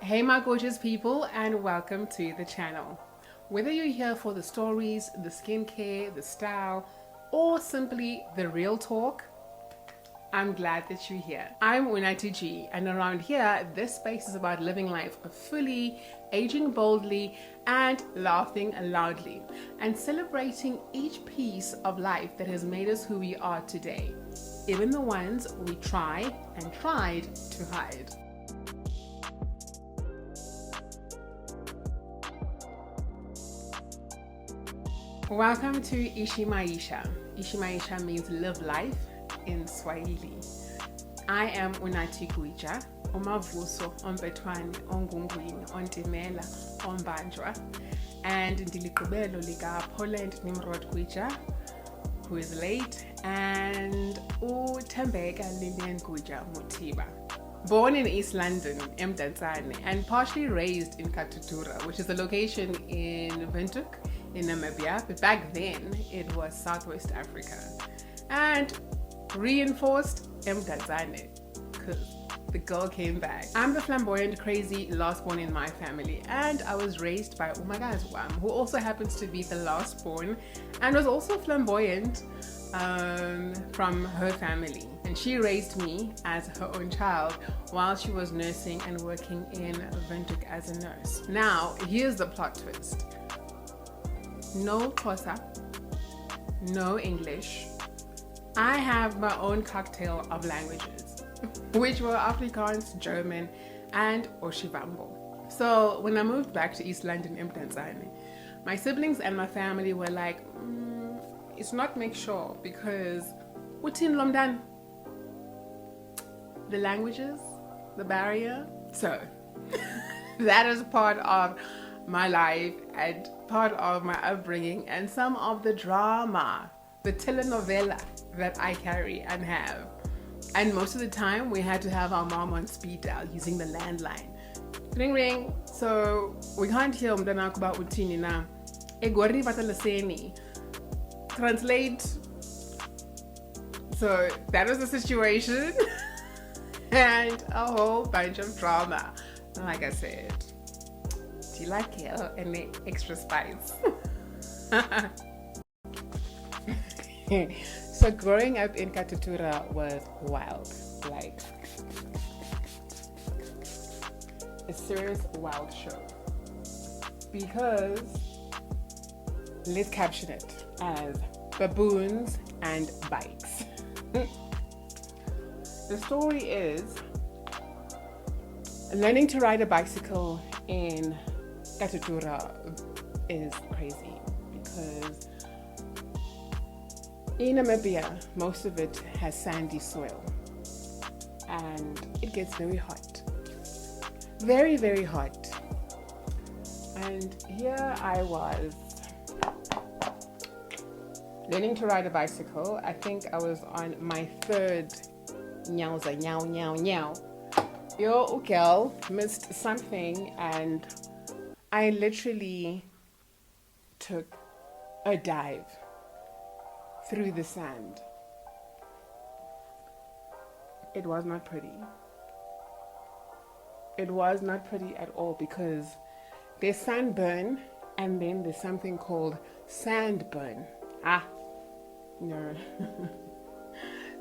Hey my gorgeous people, and welcome to the channel. Whether you're here for the stories, the skincare, the style, or simply the real talk, I'm glad that you're here. I'm unapologetically, and around here this space is about living life fully, aging boldly, and laughing loudly, and celebrating each piece of life that has made us who we are today, even the ones we tried to hide. Welcome to Ishi Maisha. Ishi Maisha means live life in Swahili. I am unapologetically, umavuso, ombetwane, ongungwini, ontimela, ombanjwa, and ndilikubelo lika Poland Nimrod Gwija, who is late, and uTembeka Lilian Gwija Mutiba. Born in East London, Mdantsane, and partially raised in Katutura, which is a location in Windhoek in Namibia, but back then it was Southwest Africa. And reinforced Mdantsane, because the girl came back. I'm the flamboyant, crazy last born in my family, and I was raised by umagazwam, who also happens to be the last born and was also flamboyant from her family. And she raised me as her own child while she was nursing and working in Windhoek as a nurse. Now, here's the plot twist. No Xhosa, no English. I have my own cocktail of languages, which were Afrikaans, German, and Oshivambo. So when I moved back to East London, Mdantsane, my siblings and my family were like, it's not make sure, because utin lomdan, the languages, the barrier. So that is part of my life and part of my upbringing and some of the drama, the telenovela that I carry and have. And most of the time we had to have our mom on speed dial using the landline. Ring ring. So we can't hear umntwana kuba uthini na. Egori batalaseni. Translate. So that was the situation. And a whole bunch of drama. Like I said, do you like it? And the extra spice. So growing up in Katutura was wild, like a serious wild show, because let's caption it as baboons and bikes. The story is learning to ride a bicycle in Katutura is crazy, because in Namibia, most of it has sandy soil and it gets very hot. Very, very hot. And here I was learning to ride a bicycle. I think I was on my third nyauza, nyau, nyau, nyau. Yo, girl, missed something, and I literally took a dive through the sand. It was not pretty. It was not pretty at all, because there's sunburn and then there's something called sandburn. No.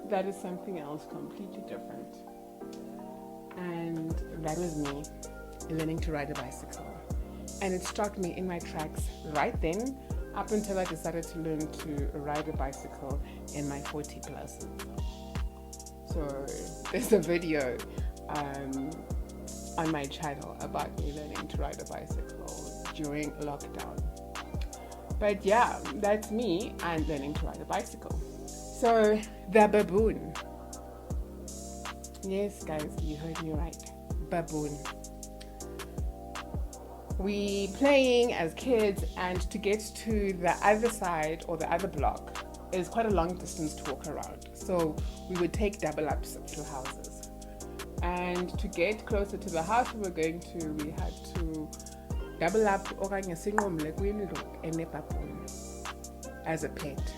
That is something else completely different. And that was me learning to ride a bicycle. And it stopped me in my tracks right then, up until I decided to learn to ride a bicycle in my 40 plus. So there's a video on my channel about me learning to ride a bicycle during lockdown. But yeah, that's me and learning to ride a bicycle. So the baboon. Yes, guys, you heard me right. Baboon. We playing as kids, and to get to the other side or the other block is quite a long distance to walk around. So we would take double ups to houses. And to get closer to the house we were going to, we had to double up as a pet.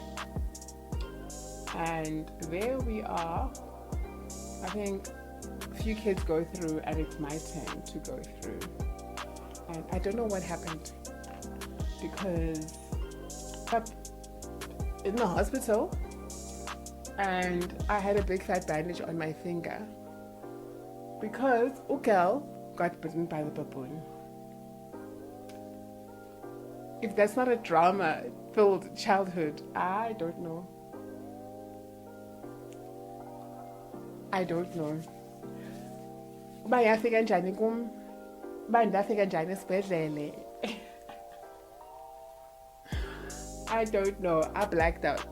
And there we are, I think A few kids go through and it's my turn to go through. And I don't know what happened because up in the hospital and I had a big fat bandage on my finger because Ukel got bitten by the baboon. If that's not a drama-filled childhood, I don't know. I don't know. Bayafika njani kum? Bandafika njani esibhedlele? I don't know. I blacked out.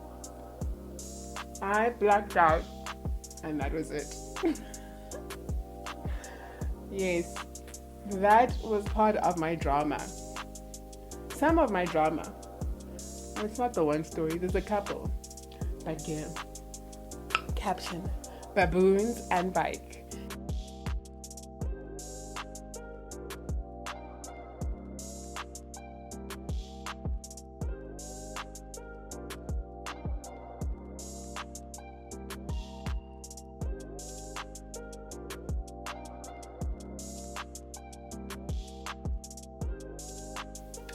And that was it. Yes, that was part of my drama. Some of my drama. It's not the one story, there's a couple. But yeah. Caption: baboons and bike.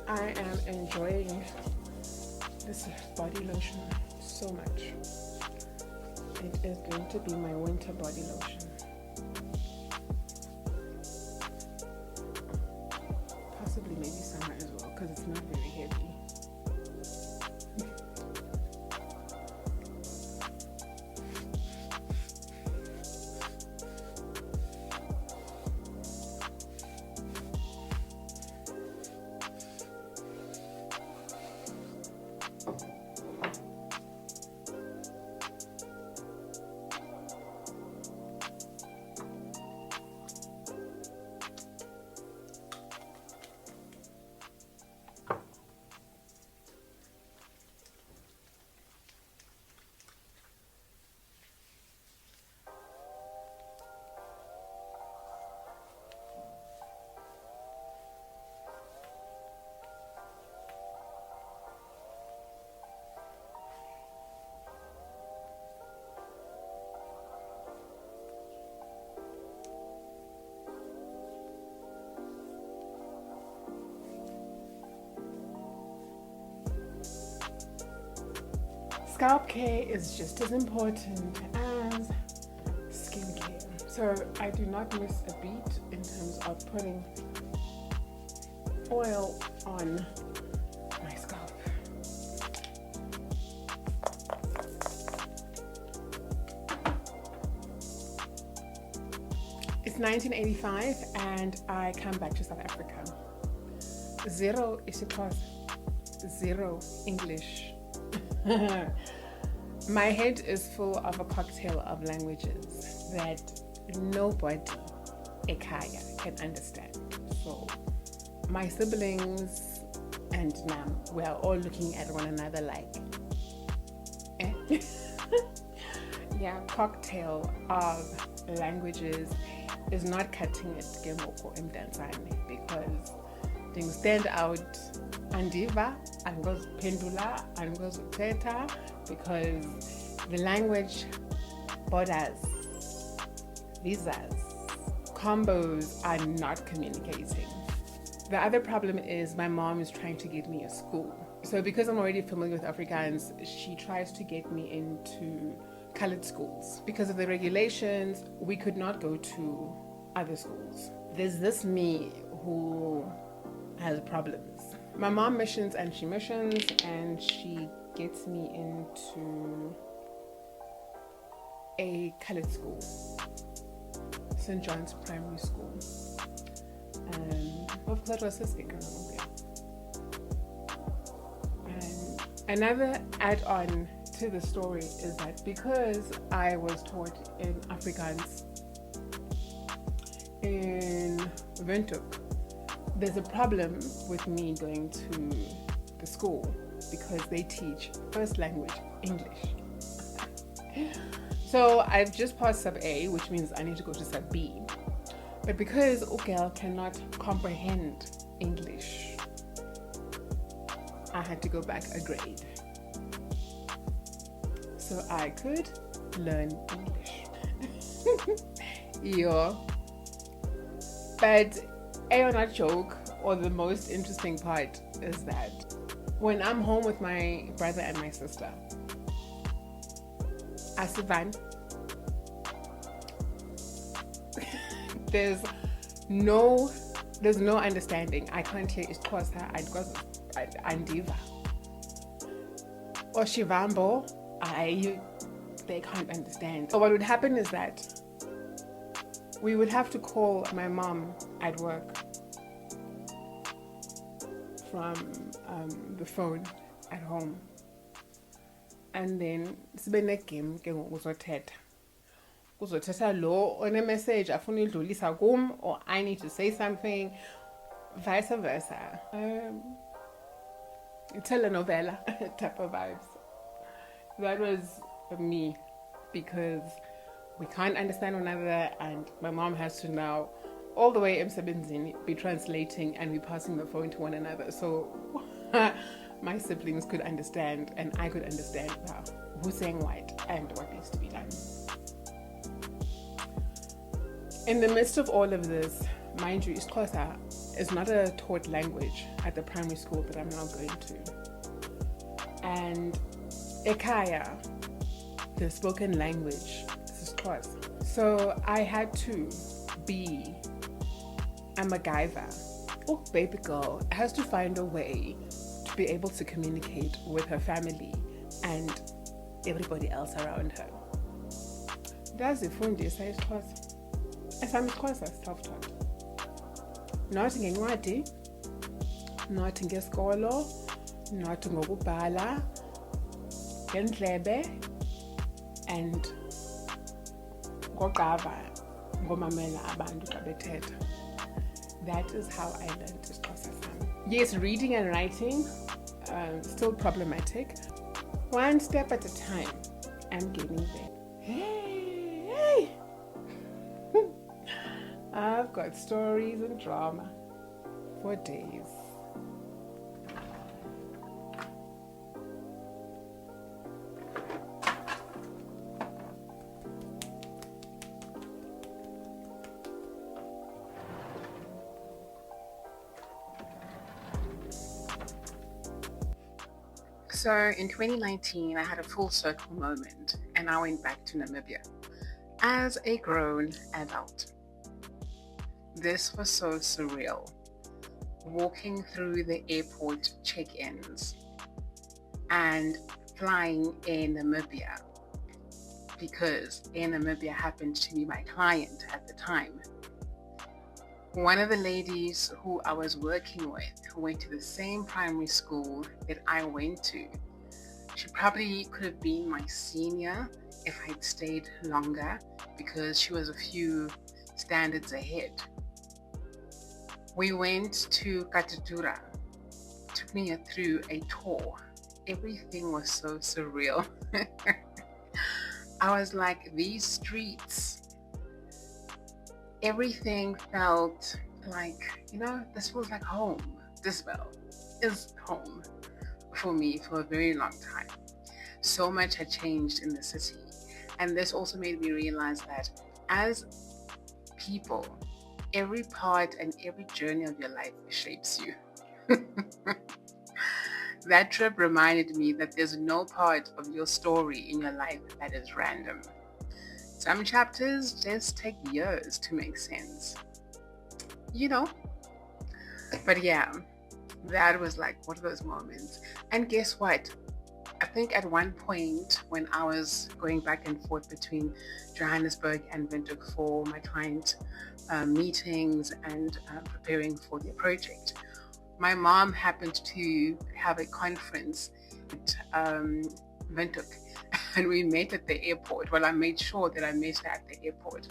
I am enjoying this body lotion so much. It is going to be my winter body lotion. Possibly maybe summer as well because it's not very heavy. Scalp care is just as important as skincare. So I do not miss a beat in terms of putting oil on my scalp. It's 1985 and I come back to South Africa. Zero isiXhosa, zero English. My head is full of a cocktail of languages that nobody ekhaya can understand. So my siblings and Nam, we are all looking at one another like, eh? Yeah, cocktail of languages is not cutting it because things stand out. Andiva, angoziphendula, angozithetha, because the language borders, visas, combos are not communicating. The other problem is my mom is trying to get me a school. So because I'm already familiar with Afrikaans, she tries to get me into colored schools. Because of the regulations, we could not go to other schools. There's this me who has problems. My mom missions and she missions and she gets me into a colored school, St. John's Primary School. Of course, that was and another add-on to the story is that because I was taught in Afrikaans in Windhoek, there's a problem with me going to the school because they teach first language English. So I've just passed sub A, which means I need to go to sub B. But because Ukel cannot comprehend English, I had to go back a grade so I could learn English. Yo. But a joke, or the most interesting part, is that when I'm home with my brother and my sister, Asivan, there's no understanding. I can't hear isiXhosa, andiva. Or Shivambo, they can't understand. So what would happen is that we would have to call my mom at work from the phone at home, and then sibe negame ke ngoku kuzothetha lo one-message afuna udlulisa kum, or I need to say something, vice versa. Telenovela type of vibes. That was me, because we can't understand one another, and my mom has to now, all the way emsebenzini, be translating and be passing the phone to one another, so my siblings could understand and I could understand who's saying what and what needs to be done. In the midst of all of this, mind you, isiXhosa is not a taught language at the primary school that I'm now going to. And ekhaya, the spoken language, is isiXhosa. So I had to be a MacGyver. Oh, baby girl has to find a way to be able to communicate with her family and everybody else around her. Ndazifundisa isiXhosa. Esam isiXhosa self-taught. Not ngencwadi, not ngesikolo, not ngokubhala, ngendlebe, and ngoqava, ngomamela abantu xa bethetha. That is how I learned isiXhosa sam. Yes, reading and writing, still problematic. One step at a time, I'm getting there. Hey! I've got stories and drama for days. So in 2019, I had a full circle moment and I went back to Namibia as a grown adult. This was so surreal. Walking through the airport check-ins and flying Air Namibia, because Air Namibia happened to be my client at the time. One of the ladies who I was working with, who went to the same primary school that I went to, she probably could have been my senior if I'd stayed longer, because she was a few standards ahead. We went to Katatura, took me through a tour. Everything was so surreal. I was like, these streets, everything felt like, this feels like home. This is home for me for a very long time. So much had changed in the city. And this also made me realize that as people, every part and every journey of your life shapes you. That trip reminded me that there's no part of your story in your life that is random. Some chapters just take years to make sense. But yeah, that was like one of those moments. And guess what? I think at one point when I was going back and forth between Johannesburg and Windhoek for my client meetings and preparing for their project, my mom happened to have a conference at Windhoek, and we met at the airport. Well, I made sure that I met her at the airport.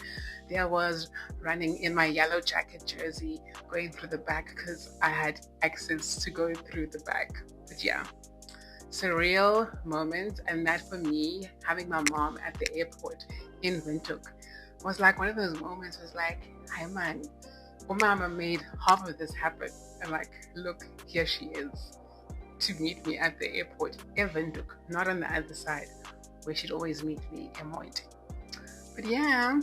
There I was running in my yellow jacket jersey, going through the back because I had access to go through the back. But yeah, surreal moment. And that for me, having my mom at the airport in Windhoek was like one of those moments. Was like, hi man, Mama made half of this happen, and like, look, here she is to meet me at the airport in Windhoek, not on the other side where she'd always meet me in Moit. But yeah,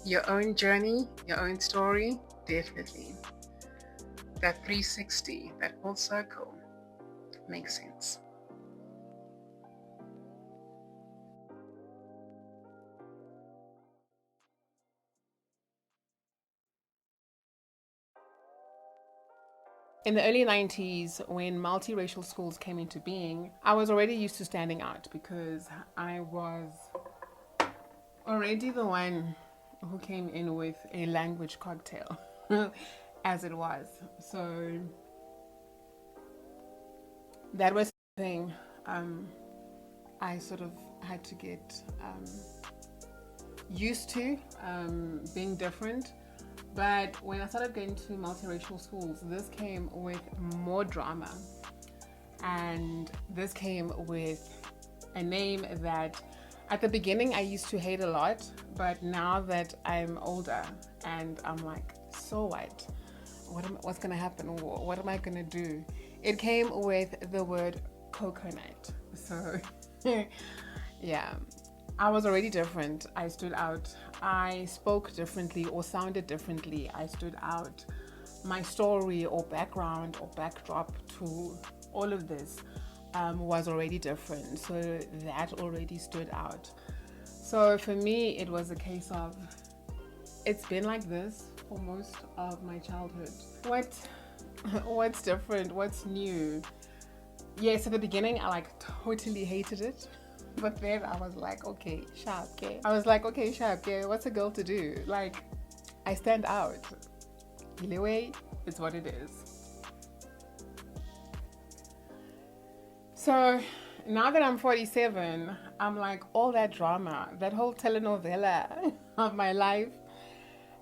Your own journey, your own story, definitely. That 360, that full circle makes sense. In the early 90s, when multiracial schools came into being, I was already used to standing out because I was already the one who came in with a language cocktail, as it was. So that was something I sort of had to get used to, being different. But when I started going to multiracial schools, this came with more drama. And this came with a name that at the beginning I used to hate a lot, but now that I'm older and I'm like, so what? What's gonna happen? What am I gonna do? It came with the word coconut. So yeah, I was already different. I stood out. I spoke differently or sounded differently. I stood out. My story or background or backdrop to all of this was already different. So that already stood out. So for me, it was a case of, it's been like this for most of my childhood. What's different? What's new? Yes, at the beginning, I like totally hated it. But then I was like, okay, sharp, okay. What's a girl to do? Like, I stand out. Anyway, it's what it is. So now that I'm 47, I'm like, all that drama, that whole telenovela of my life,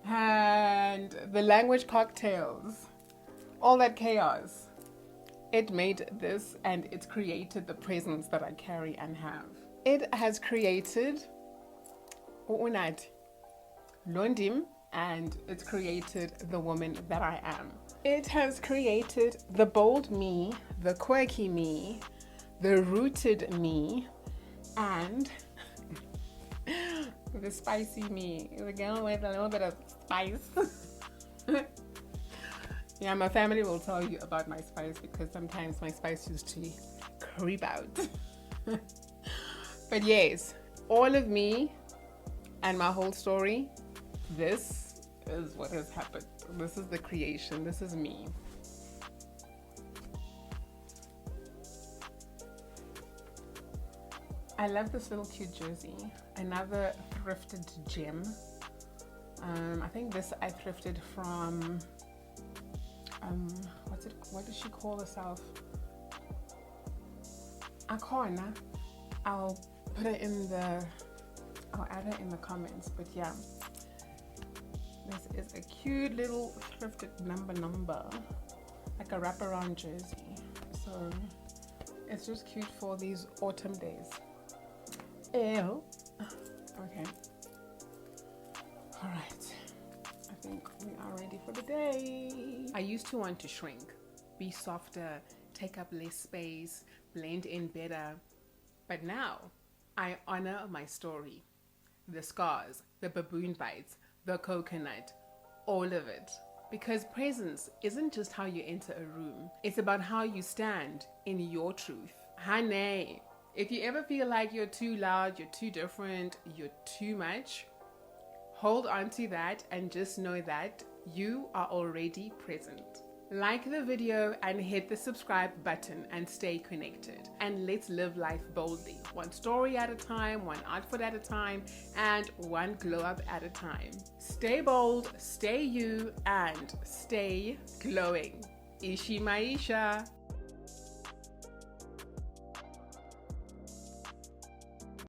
and the language cocktails, all that chaos, it made this, and it's created the presence that I carry and have. It has created Unat Londim, and it's created the woman that I am. It has created the bold me, the quirky me, the rooted me, and the spicy me, the girl with a little bit of spice. Yeah, my family will tell you about my spice because sometimes my spice used to creep out. But yes, all of me and my whole story, this is what has happened. This is the creation. This is me. I love this little cute jersey. Another thrifted gem. I think this I thrifted from, what does she call herself? Akona. I'll add it in the comments, but yeah. This is a cute little thrifted number, like a wraparound jersey. So it's just cute for these autumn days. Ew. Okay. All right. I think we are ready for the day. I used to want to shrink, be softer, take up less space, blend in better. But now I honor my story. The scars, the baboon bites, the coconut, all of it. Because presence isn't just how you enter a room. It's about how you stand in your truth. Honey, if you ever feel like you're too loud, you're too different, you're too much, hold on to that and just know that you are already present. Like the video and hit the subscribe button and stay connected. And let's live life boldly. One story at a time, one outfit at a time, and one glow up at a time. Stay bold, stay you, and stay glowing. Ishi Maisha.